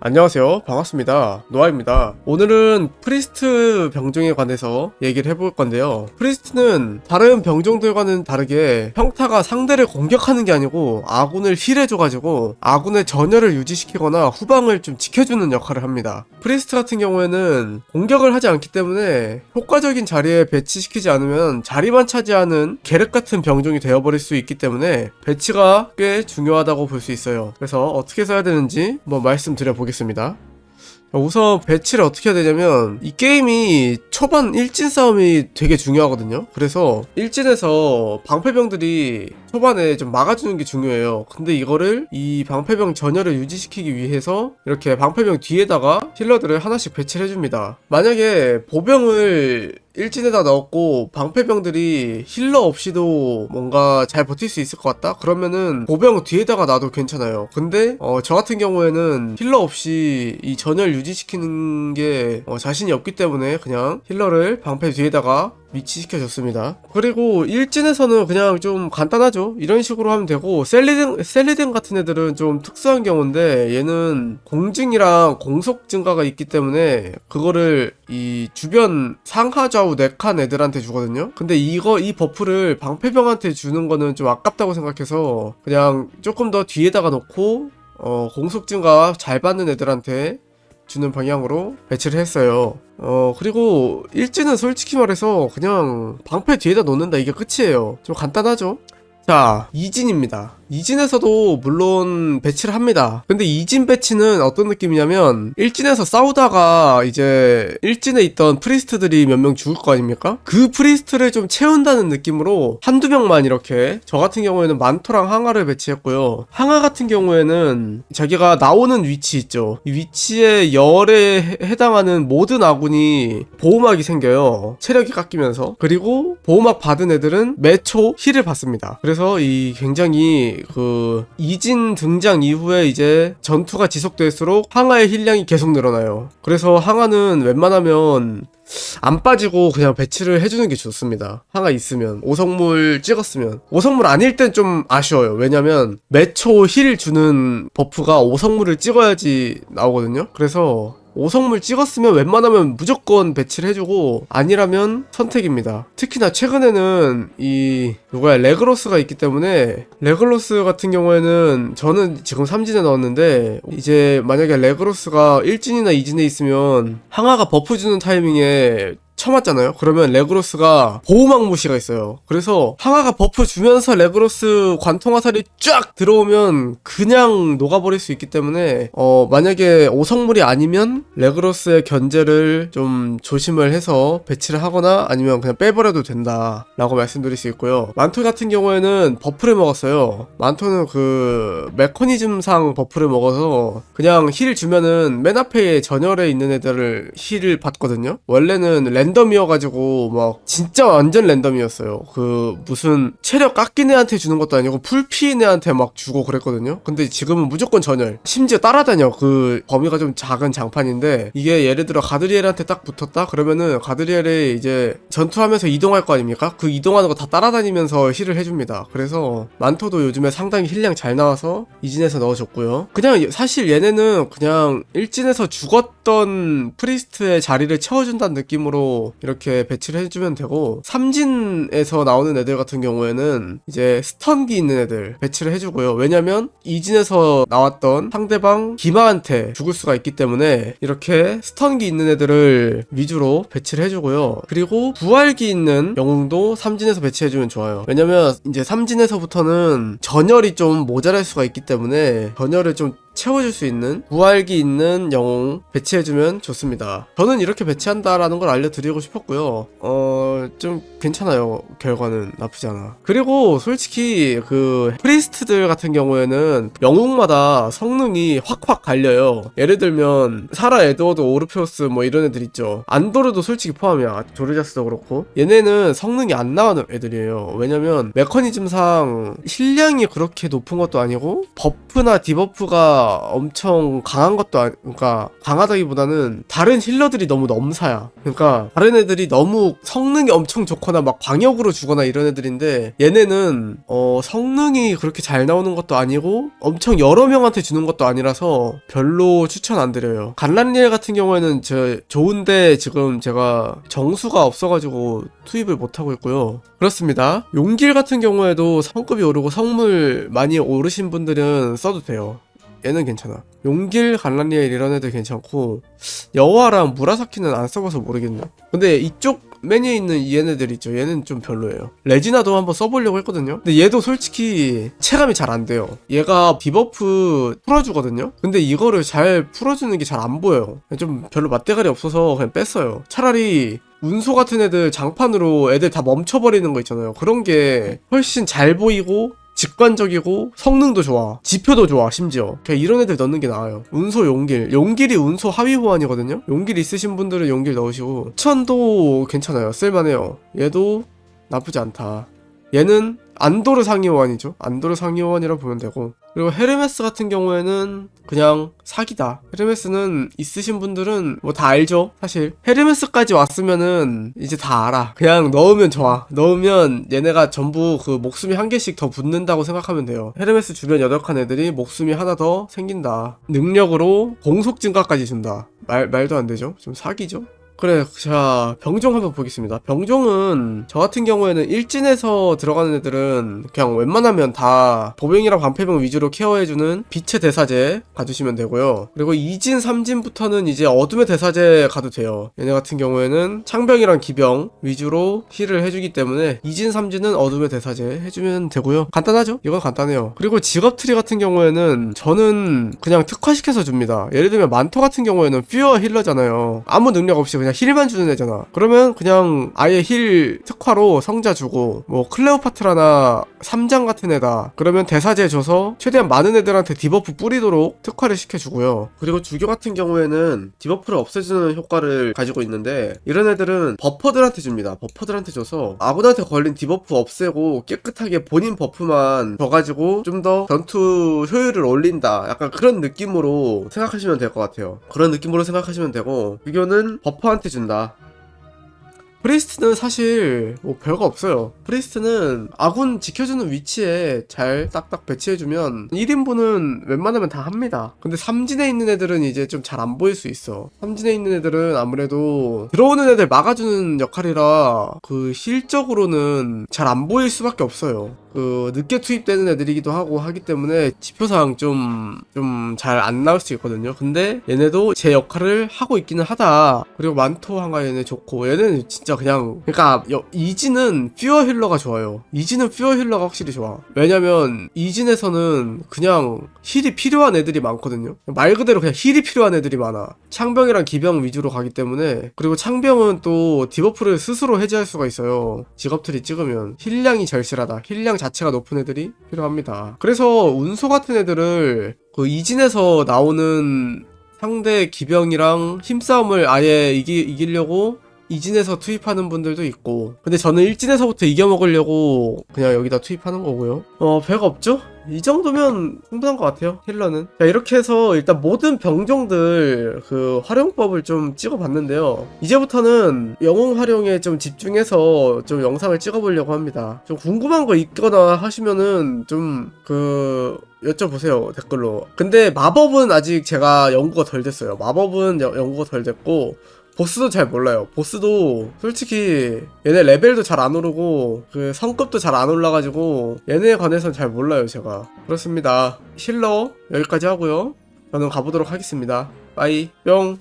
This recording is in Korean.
안녕하세요. 반갑습니다. 노아입니다. 오늘은 프리스트 병종에 관해서 얘기를 해볼 건데요. 프리스트는 다른 병종들과는 다르게 평타가 상대를 공격하는 게 아니고 아군을 힐해줘가지고 아군의 전열을 유지시키거나 후방을 좀 지켜주는 역할을 합니다. 프리스트 같은 경우에는 공격을 하지 않기 때문에 효과적인 자리에 배치시키지 않으면 자리만 차지하는 계륵 같은 병종이 되어버릴 수 있기 때문에 배치가 꽤 중요하다고 볼 수 있어요. 그래서 어떻게 써야 되는지 한번 말씀드려 보겠습니다. 우선 배치를 어떻게 해야 되냐면 이 게임이 초반 일진 싸움이 되게 중요하거든요. 그래서 일진에서 방패병들이 초반에 좀 막아주는 게 중요해요. 근데 이거를 이 방패병 전열을 유지시키기 위해서 이렇게 방패병 뒤에다가 힐러들을 하나씩 배치를 해줍니다. 만약에 보병을 일진에다 넣었고 방패병들이 힐러 없이도 뭔가 잘 버틸 수 있을 것 같다? 그러면은 보병 뒤에다가 놔도 괜찮아요. 근데 저 같은 경우에는 힐러 없이 이 전열 유지시키는 게 자신이 없기 때문에 그냥 힐러를 방패 뒤에다가 위치시켜줬습니다. 그리고 일진에서는 그냥 좀 간단하죠. 이런 식으로 하면 되고 셀리덴 같은 애들은 좀 특수한 경우인데 얘는 공증이랑 공속 증가가 있기 때문에 그거를 이 주변 상하 좌우 4칸 애들한테 주거든요. 근데 이 버프를 방패병한테 주는 거는 좀 아깝다고 생각해서 그냥 조금 더 뒤에다가 놓고 공속 증가 잘 받는 애들한테 주는 방향으로 배치를 했어요. 그리고 일진은 솔직히 말해서 그냥 방패 뒤에다 놓는다, 이게 끝이에요. 좀 간단하죠? 자, 이진입니다. 이진에서도 물론 배치를 합니다. 근데 이진 배치는 어떤 느낌이냐면 일진에서 싸우다가 이제 일진에 있던 프리스트들이 몇 명 죽을 거 아닙니까? 그 프리스트를 좀 채운다는 느낌으로 한두 명만 이렇게, 저 같은 경우에는 만토랑 항아를 배치했고요. 항아 같은 경우에는 자기가 나오는 위치 있죠. 이 위치에 열에 해당하는 모든 아군이 보호막이 생겨요. 체력이 깎이면서. 그리고 보호막 받은 애들은 매초 힐을 받습니다. 그래서 이 굉장히 이진 등장 이후에 이제 전투가 지속될수록 항아의 힐량이 계속 늘어나요. 그래서 항아는 웬만하면 안 빠지고 그냥 배치를 해주는 게 좋습니다. 항아 있으면, 5성물 찍었으면. 5성물 아닐 땐 좀 아쉬워요. 왜냐면 매초 힐 주는 버프가 5성물을 찍어야지 나오거든요. 그래서 5성물 찍었으면 웬만하면 무조건 배치를 해주고, 아니라면 선택입니다. 특히나 최근에는 레그로스가 있기 때문에, 레그로스 같은 경우에는 저는 지금 3진에 넣었는데, 이제 만약에 레그로스가 1진이나 2진에 있으면 항아가 버프 주는 타이밍에 쳐맞잖아요. 그러면 레그로스가 보호막 무시가 있어요. 그래서 항아가 버프 주면서 레그로스 관통 화살이 쫙 들어오면 그냥 녹아버릴 수 있기 때문에 만약에 5성물이 아니면 레그로스의 견제를 좀 조심을 해서 배치를 하거나 아니면 그냥 빼버려도 된다 라고 말씀드릴 수 있고요. 만토 같은 경우에는 버프를 먹었어요. 만토는 그 메커니즘상 버프를 먹어서 그냥 힐 주면은 맨 앞에 전열에 있는 애들을 힐을 받거든요. 원래는 랜덤이어가지고 막 진짜 완전 랜덤이었어요. 무슨 체력 깎인 애한테 주는 것도 아니고 풀피인 애한테 막 주고 그랬거든요. 근데 지금은 무조건 전열, 심지어 따라다녀. 그 범위가 좀 작은 장판인데, 이게 예를 들어 가드리엘한테 딱 붙었다 그러면은 가드리엘이 이제 전투하면서 이동할 거 아닙니까? 그 이동하는 거 다 따라다니면서 힐을 해줍니다. 그래서 만토도 요즘에 상당히 힐량 잘 나와서 이진에서 넣어줬고요. 그냥 사실 얘네는 그냥 일진에서 죽었던 프리스트의 자리를 채워준다는 느낌으로 이렇게 배치를 해주면 되고, 3진에서 나오는 애들 같은 경우에는 이제 스턴기 있는 애들 배치를 해주고요. 왜냐면 2진에서 나왔던 상대방 기마한테 죽을 수가 있기 때문에 이렇게 스턴기 있는 애들을 위주로 배치를 해주고요. 그리고 부활기 있는 영웅도 3진에서 배치해주면 좋아요. 왜냐면 이제 3진에서부터는 전열이 좀 모자랄 수가 있기 때문에 전열을 좀 채워줄 수 있는 부활기 있는 영웅 배치해주면 좋습니다. 저는 이렇게 배치한다라는 걸 알려드리고 싶었고요. 좀 괜찮아요. 결과는 나쁘지 않아. 그리고 솔직히 프리스트들 같은 경우에는 영웅마다 성능이 확확 갈려요. 예를 들면 사라, 에드워드, 오르페우스 뭐 이런 애들 있죠. 안도르도 솔직히 포함이야. 조르자스도 그렇고. 얘네는 성능이 안 나오는 애들이에요. 왜냐면 메커니즘상 힐량이 그렇게 높은 것도 아니고 버프나 디버프가 힐러가 엄청 강한 것도 그러니까 강하다기보다는 다른 힐러들이 너무 넘사야. 그러니까 다른 애들이 너무 성능이 엄청 좋거나 막 광역으로 주거나 이런 애들인데, 얘네는 성능이 그렇게 잘 나오는 것도 아니고 엄청 여러 명한테 주는 것도 아니라서 별로 추천 안 드려요. 갈란리엘 같은 경우에는 좋은데 지금 제가 정수가 없어가지고 투입을 못하고 있고요. 그렇습니다. 용길 같은 경우에도 성급이 오르고 성물 많이 오르신 분들은 써도 돼요. 얘는 괜찮아. 용길, 갈란리엘 이런 애들 괜찮고, 여화랑 무라사키는 안 써봐서 모르겠네. 근데 이쪽 메뉴에 있는 얘네들 있죠. 얘는 좀 별로예요. 레지나도 한번 써보려고 했거든요. 근데 얘도 솔직히 체감이 잘 안 돼요. 얘가 디버프 풀어주거든요. 근데 이거를 잘 풀어주는 게 잘 안 보여요. 좀 별로 맛대가리 없어서 그냥 뺐어요. 차라리 운소 같은 애들 장판으로 애들 다 멈춰버리는 거 있잖아요. 그런 게 훨씬 잘 보이고 직관적이고 성능도 좋아, 지표도 좋아. 심지어 그냥 이런 애들 넣는 게 나아요. 운소, 용길이 운소 하위 호환이거든요. 용길 있으신 분들은 용길 넣으시고, 천도 괜찮아요. 쓸만해요. 얘도 나쁘지 않다. 얘는 안도르 상위 호환이죠. 안도르 상위 호환이라 보면 되고, 그리고 헤르메스 같은 경우에는 그냥 사기다. 헤르메스는 있으신 분들은 뭐 다 알죠. 사실 헤르메스까지 왔으면은 이제 다 알아. 그냥 넣으면 좋아. 넣으면 얘네가 전부 그 목숨이 한 개씩 더 붙는다고 생각하면 돼요. 헤르메스 주변 8칸 애들이 목숨이 하나 더 생긴다. 능력으로 공속 증가까지 준다. 말도 안 되죠. 좀 사기죠. 그래, 자, 병종 한번 보겠습니다. 병종은 저 같은 경우에는 일진에서 들어가는 애들은 그냥 웬만하면 다 보병이랑 반패병 위주로 케어해주는 빛의 대사제 가주시면 되고요. 그리고 2진, 3진부터는 이제 어둠의 대사제 가도 돼요. 얘네 같은 경우에는 창병이랑 기병 위주로 힐을 해주기 때문에 2진, 3진은 어둠의 대사제 해주면 되고요. 간단하죠? 이건 간단해요. 그리고 직업 트리 같은 경우에는 저는 그냥 특화시켜서 줍니다. 예를 들면 만토 같은 경우에는 퓨어 힐러잖아요. 아무 능력 없이 그냥 힐만 주는 애잖아. 그러면 그냥 아예 힐 특화로 성자 주고, 뭐 클레오파트라나 삼장 같은 애다 그러면 대사제 줘서 최대한 많은 애들한테 디버프 뿌리도록 특화를 시켜주고요. 그리고 주교 같은 경우에는 디버프를 없애주는 효과를 가지고 있는데, 이런 애들은 버퍼들한테 줍니다. 버퍼들한테 줘서 아군한테 걸린 디버프 없애고 깨끗하게 본인 버프만 줘가지고 좀 더 전투 효율을 올린다. 약간 그런 느낌으로 생각하시면 될 것 같아요. 그런 느낌으로 생각하시면 되고, 주교는 버퍼한테 준다. 프리스트는 사실 뭐 별거 없어요. 프리스트는 아군 지켜주는 위치에 잘 딱딱 배치해주면 1인분은 웬만하면 다 합니다. 근데 삼진에 있는 애들은 이제 좀 잘 안 보일 수 있어. 삼진에 있는 애들은 아무래도 들어오는 애들 막아주는 역할이라 그 실적으로는 잘 안 보일 수밖에 없어요. 그 늦게 투입되는 애들이기도 하고 하기 때문에 지표상 좀 잘 안 나올 수 있거든요. 근데 얘네도 제 역할을 하고 있기는 하다. 그리고 만토 한가 얘네 좋고, 얘네는 진짜 그냥, 그러니까 이진은 퓨어 힐러가 좋아요. 이진은 퓨어 힐러가 확실히 좋아. 왜냐면 이진에서는 그냥 힐이 필요한 애들이 많거든요. 말 그대로 그냥 힐이 필요한 애들이 많아. 창병이랑 기병 위주로 가기 때문에. 그리고 창병은 또 디버프를 스스로 해제할 수가 있어요. 직업트리 찍으면 힐량이 절실하다. 힐량 자체가 높은 애들이 필요합니다. 그래서 운소 같은 애들을 그 이진에서 나오는 상대 기병이랑 힘싸움을 아예 이기려고 이진에서 투입하는 분들도 있고, 근데 저는 일진에서부터 이겨먹으려고 그냥 여기다 투입하는 거고요. 별거 없죠? 이 정도면 충분한 것 같아요, 힐러는. 자, 이렇게 해서 일단 모든 병종들 그 활용법을 좀 찍어봤는데요. 이제부터는 영웅 활용에 좀 집중해서 좀 영상을 찍어보려고 합니다. 좀 궁금한 거 있거나 하시면은 좀 여쭤보세요, 댓글로. 근데 마법은 아직 제가 연구가 덜 됐어요. 마법은 연구가 덜 됐고, 보스도 잘 몰라요. 보스도 솔직히 얘네 레벨도 잘 안 오르고 그 성급도 잘 안 올라가지고 얘네에 관해서는 잘 몰라요, 제가. 그렇습니다. 힐러 여기까지 하고요. 저는 가보도록 하겠습니다. 빠이 뿅.